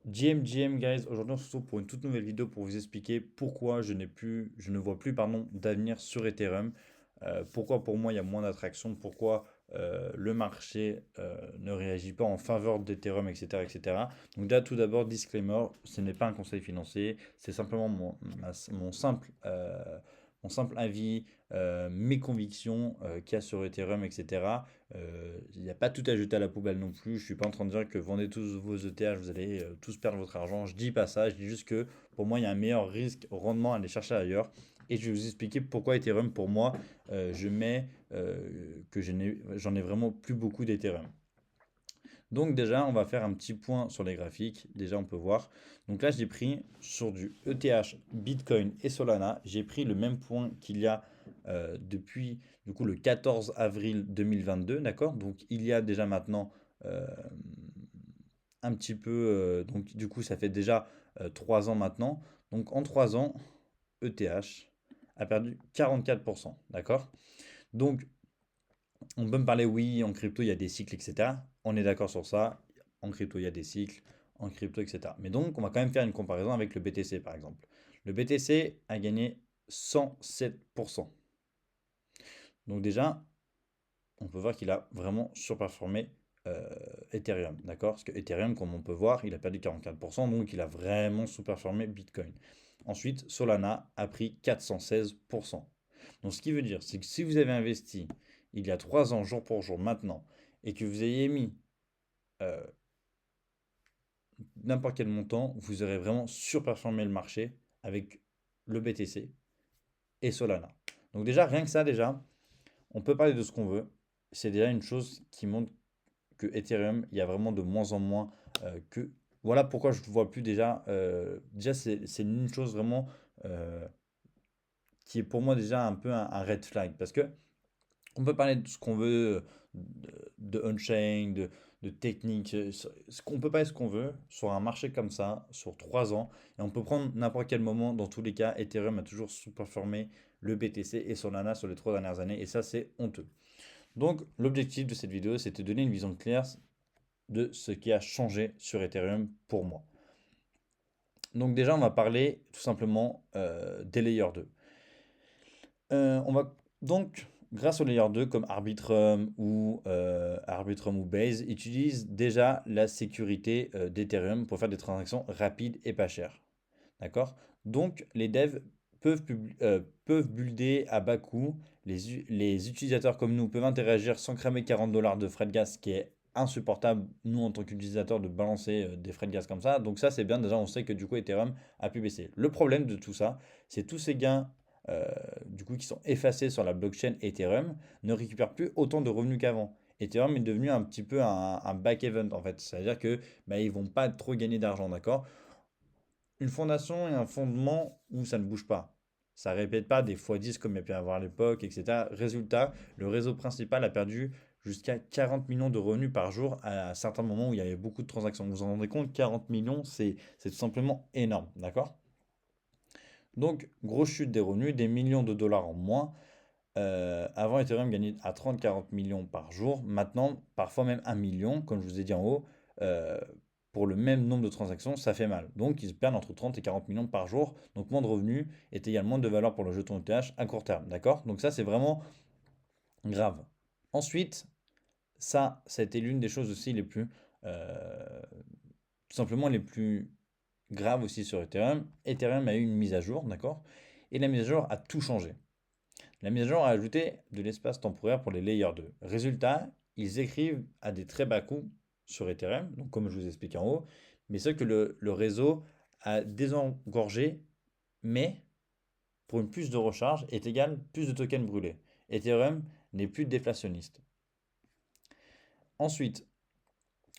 GM guys, aujourd'hui on se retrouve pour une toute nouvelle vidéo pour vous expliquer pourquoi je ne vois plus pardon, d'avenir sur Ethereum, pourquoi pour moi il y a moins d'attraction, pourquoi le marché ne réagit pas en faveur d'Ethereum, etc., etc. Donc là tout d'abord, disclaimer, ce n'est pas un conseil financier, c'est simplement mon simple avis, mes convictions qu'il y a sur Ethereum, etc. Il n'y a pas tout à jeter à la poubelle non plus. Je suis pas en train de dire que vendez tous vos ETH, vous allez tous perdre votre argent. Je dis pas ça. Je dis juste que pour moi, il y a un meilleur risque rendement à aller chercher ailleurs. Et je vais vous expliquer pourquoi Ethereum, pour moi, je mets que j'en ai vraiment plus beaucoup d'Ethereum. Donc déjà, on va faire un petit point sur les graphiques. Déjà, on peut voir. Donc là, j'ai pris sur du ETH, Bitcoin et Solana, j'ai pris le même point qu'il y a depuis du coup le 14 avril 2022, d'accord? Donc il y a déjà maintenant euh, un petit peu, donc du coup ça fait déjà 3 ans maintenant. Donc en 3 ans, ETH a perdu 44%, d'accord? Donc on peut me parler, oui, en crypto, il y a des cycles, etc. On est d'accord sur ça. En crypto, il y a des cycles. En crypto, etc. Mais donc, on va quand même faire une comparaison avec le BTC, par exemple. Le BTC a gagné 107%. Donc déjà, on peut voir qu'il a vraiment surperformé Ethereum, d'accord? Parce que Ethereum, comme on peut voir, il a perdu 44%, donc il a vraiment surperformé Bitcoin. Ensuite, Solana a pris 416%. Donc ce qui veut dire, c'est que si vous avez investi il y a 3 ans, jour pour jour, maintenant, et que vous ayez mis euh, n'importe quel montant, vous aurez vraiment surperformé le marché avec le BTC et Solana. Donc déjà, rien que ça, déjà, on peut parler de ce qu'on veut. C'est déjà une chose qui montre que Ethereum, il y a vraiment de moins en moins que... Voilà pourquoi je ne vois plus déjà. Déjà, c'est une chose vraiment qui est pour moi déjà un peu un red flag. Parce que on peut parler de ce qu'on veut, de on-chain, de technique, on peut parler de ce qu'on veut sur un marché comme ça, sur 3 ans, et on peut prendre n'importe quel moment, dans tous les cas, Ethereum a toujours sous-performé le BTC et Solana sur les 3 dernières années, et ça c'est honteux. Donc l'objectif de cette vidéo, c'est de donner une vision claire de ce qui a changé sur Ethereum pour moi. Donc déjà, on va parler tout simplement des layers 2. On va donc, grâce au layer 2 comme Arbitrum ou Base, utilise déjà la sécurité d'Ethereum pour faire des transactions rapides et pas chères. D'accord? Donc, les devs peuvent builder à bas coût. Les utilisateurs comme nous peuvent interagir sans cramer 40 dollars de frais de gaz, ce qui est insupportable, nous, en tant qu'utilisateurs, de balancer des frais de gaz comme ça. Donc ça, c'est bien. Déjà, on sait que du coup, Ethereum a pu baisser. Le problème de tout ça, c'est tous ces gains euh, du coup, qui sont effacés sur la blockchain Ethereum ne récupèrent plus autant de revenus qu'avant. Ethereum est devenu un petit peu un back event en fait. C'est-à-dire que bah, ils vont pas trop gagner d'argent, d'accord? Une fondation et un fondement où ça ne bouge pas. Ça répète pas des fois 10 comme il y a pu avoir à l'époque, etc. Résultat, le réseau principal a perdu jusqu'à 40 millions de revenus par jour à certains moments où il y avait beaucoup de transactions. Vous vous en rendez compte, 40 millions, c'est tout simplement énorme, d'accord? Donc, grosse chute des revenus, des millions de dollars en moins. Avant, Ethereum gagnait à 30-40 millions par jour. Maintenant, parfois même 1 million, comme je vous ai dit en haut, euh, pour le même nombre de transactions, ça fait mal. Donc, ils se perdent entre 30 et 40 millions par jour. Donc, moins de revenus est également moins de valeur pour le jeton ETH à court terme. D'accord? Donc, ça, c'est vraiment grave. Ensuite, ça a été l'une des choses aussi les plus, tout simplement les plus graves aussi sur Ethereum. Ethereum a eu une mise à jour, d'accord? Et la mise à jour a tout changé. La mise à jour a ajouté de l'espace temporaire pour les layers 2. Résultat, ils écrivent à des très bas coûts sur Ethereum, donc comme je vous explique en haut, mais ce que le réseau a désengorgé, mais pour une plus de recharge est égal plus de tokens brûlés. Ethereum n'est plus déflationniste. Ensuite,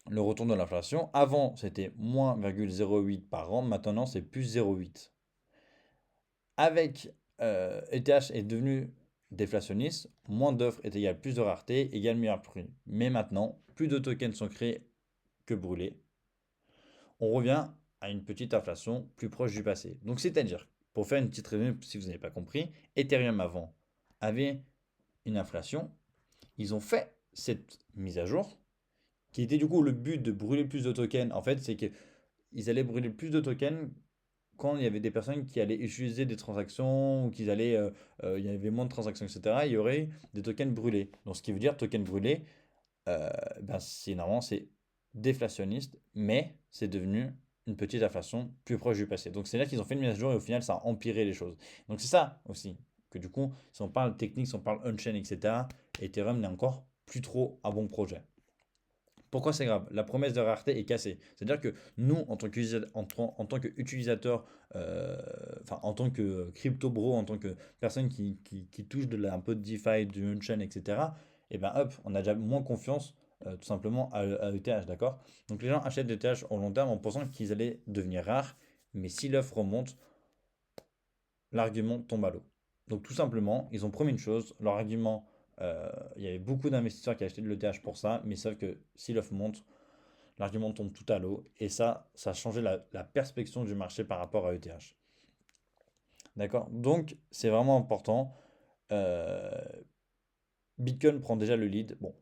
le retour de l'inflation. Avant, c'était moins 0,08 par an, maintenant c'est plus 0,8. Avec ETH est devenu déflationniste, moins d'offres est égal plus de rareté, égale meilleur prix. Mais maintenant, plus de tokens sont créés que brûlés. On revient à une petite inflation plus proche du passé. Donc c'est-à-dire, pour faire une petite résumé si vous n'avez pas compris, Ethereum avant avait une inflation. Ils ont fait cette mise à jour, qui était du coup le but de brûler plus de tokens. En fait, c'est que ils allaient brûler plus de tokens quand il y avait des personnes qui allaient utiliser des transactions ou il y avait moins de transactions, etc. Il y aurait des tokens brûlés. Donc, ce qui veut dire token brûlé, ben, normalement, c'est déflationniste, mais c'est devenu une petite inflation plus proche du passé. Donc, c'est là qu'ils ont fait une mise à jour et au final, ça a empiré les choses. Donc, c'est ça aussi. Que du coup, si on parle technique, si on parle on-chain, etc., Ethereum n'est encore plus trop un bon projet. Pourquoi c'est grave? La promesse de rareté est cassée. C'est-à-dire que nous, en tant qu'utilisateurs, enfin en tant que crypto bro, en tant que personne qui touche un peu de DeFi, du on-chain, etc., et ben hop, on a déjà moins confiance tout simplement à ETH, d'accord? Donc les gens achètent des ETH au long terme en pensant qu'ils allaient devenir rares, mais si l'offre remonte, l'argument tombe à l'eau. Donc tout simplement, ils ont promis une chose, leur argument, il y avait beaucoup d'investisseurs qui achetaient de l'ETH pour ça, mais sauf que si l'offre monte, l'argument tombe tout à l'eau, et ça a changé la perspective du marché par rapport à ETH. D'accord? Donc c'est vraiment important. Euh, Bitcoin prend déjà le lead. Bon,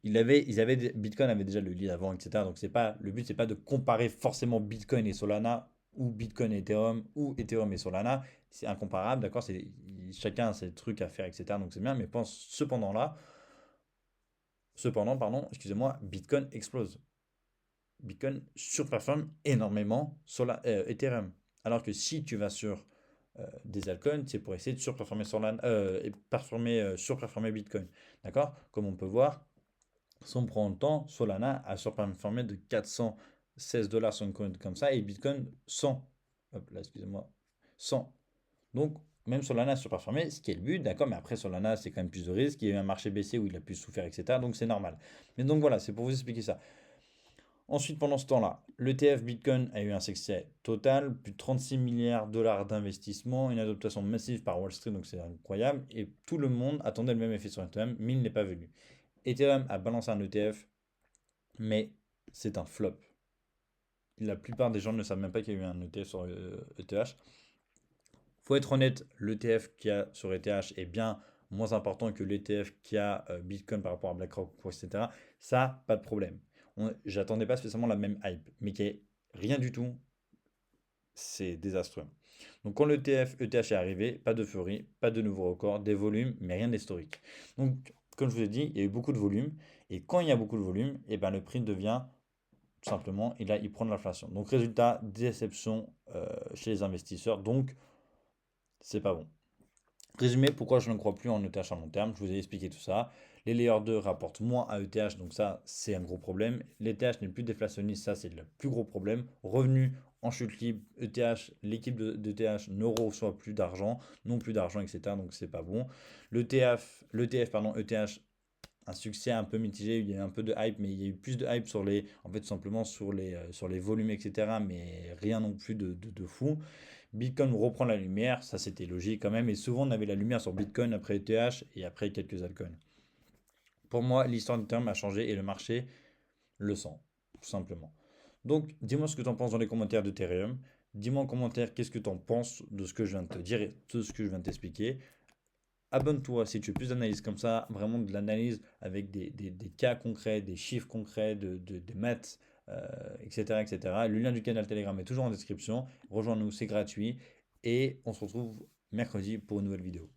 Bitcoin avait déjà le lead avant, etc. Donc le but, c'est pas de comparer forcément Bitcoin et Solana, ou Bitcoin et Ethereum, ou Ethereum et Solana. C'est incomparable, d'accord? Chacun a ses trucs à faire, etc. Donc c'est bien, mais cependant, pardon, excusez-moi, Bitcoin explose. Bitcoin surperforme énormément Ethereum. Alors que si tu vas sur des altcoins, c'est pour essayer de surperformer surperformer Bitcoin. D'accord? Comme on peut voir, si on prend le temps, Solana a surperformé de 416 dollars sur une coin comme ça et Bitcoin 100. Hop là, excusez-moi. 100. Donc, même Solana a surperformé, ce qui est le but, d'accord, mais après Solana, c'est quand même plus de risques. Il y a eu un marché baissier où il a plus souffert, etc. Donc, c'est normal. Mais donc, voilà, c'est pour vous expliquer ça. Ensuite, pendant ce temps-là, l'ETF Bitcoin a eu un succès total, plus de 36 milliards de dollars d'investissement, une adoption massive par Wall Street, donc c'est incroyable. Et tout le monde attendait le même effet sur Ethereum, mais il n'est pas venu. Ethereum a balancé un ETF, mais c'est un flop. La plupart des gens ne savent même pas qu'il y a eu un ETF sur ETH. Faut être honnête, l'ETF qu'il y a sur ETH est bien moins important que l'ETF qu'il y a Bitcoin par rapport à BlackRock, etc. Ça, pas de problème. J'attendais pas spécialement la même hype, mais qu'il n'y ait rien du tout, c'est désastreux. Donc quand l'ETF ETH est arrivé, pas d'euphorie, pas de nouveaux records, des volumes, mais rien d'historique. Donc comme je vous ai dit, il y a eu beaucoup de volume, et quand il y a beaucoup de volume, et ben le prix devient tout simplement, il prend de l'inflation. Donc résultat, déception chez les investisseurs, donc c'est pas bon. Résumé, pourquoi je ne crois plus en ETH à long terme, je vous ai expliqué tout ça. Les Layer 2 rapportent moins à ETH, donc ça, c'est un gros problème. L'ETH n'est plus déflationniste, ça, c'est le plus gros problème. Revenu en chute libre, ETH, l'équipe d'ETH ne reçoit plus d'argent, non plus d'argent, etc. Donc c'est pas bon. L'ETF, pardon, ETH, un succès un peu mitigé, il y a eu un peu de hype, mais il y a eu plus de hype en fait, tout simplement sur les volumes, etc. Mais rien non plus de fou. Bitcoin reprend la lumière, ça c'était logique quand même, et souvent on avait la lumière sur Bitcoin après ETH et après quelques altcoins. Pour moi, l'histoire d'Ethereum a changé et le marché le sent, tout simplement. Donc, dis-moi ce que tu en penses dans les commentaires d'Ethereum. Dis-moi en commentaire qu'est-ce que tu en penses de ce que je viens de te dire et de ce que je viens de t'expliquer. Abonne-toi si tu veux plus d'analyse comme ça, vraiment de l'analyse avec des cas concrets, des chiffres concrets, des maths, etc., etc. Le lien du canal Telegram est toujours en description. Rejoins-nous, c'est gratuit. Et on se retrouve mercredi pour une nouvelle vidéo.